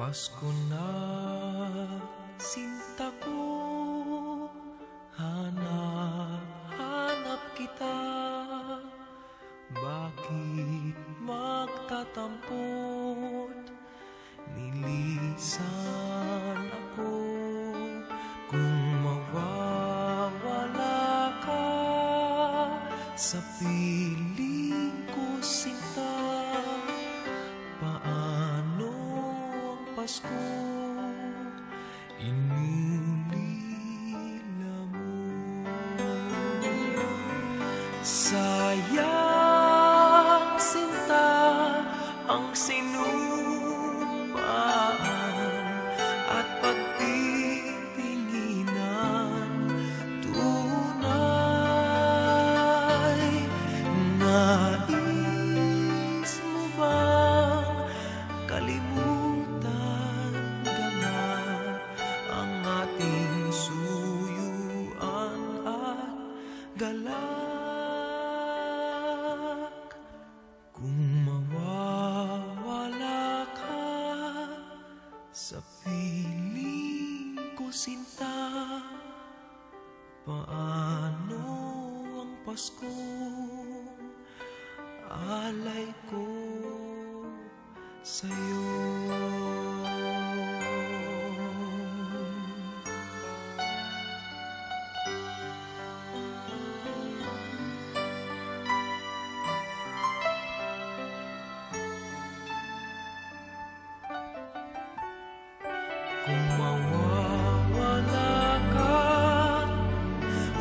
Pasko na, sinta ko, hanap kita. Bakit magtatampot, nilisan ako? Kung mawawala ka sa piling ko, sinta, paano ang Pasko inulila mo? Sayang, sinta, ang sinupaan at pagtitinginan. Tunay, nais mo bang kalimutan ka na ang ating suyuan at galak? Kung mawawala ka sa piling ko, sinta, paano ang Paskong alay ko sa'yo? Kung mawawala ka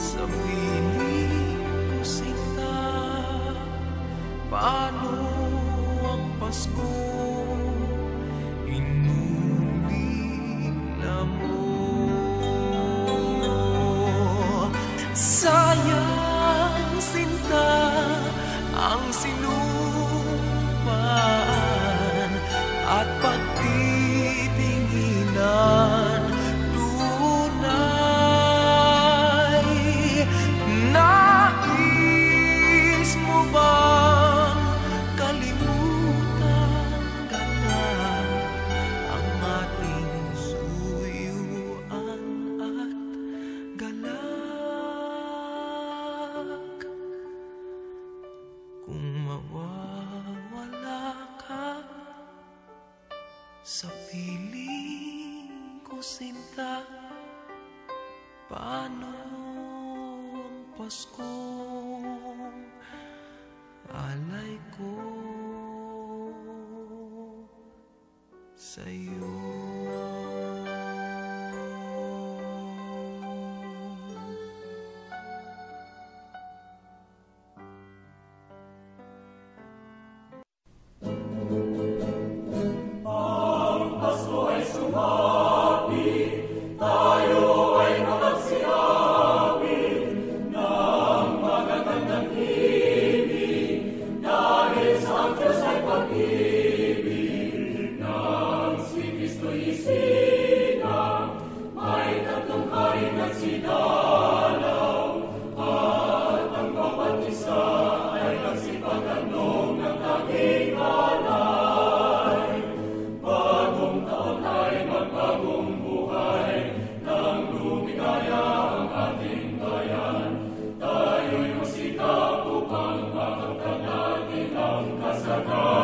sa piling ko, sinta, paano ang Pasko inulila mo? Sayang, sinta, ang sinupaan at pagtitinginan. Tunay, nais mo bang kalimutan ka na ang ating suyuan at galak? Kung mawawala ka sa piling ko, sinta, paano ang Paskong alay ko sa'yo? Kasagay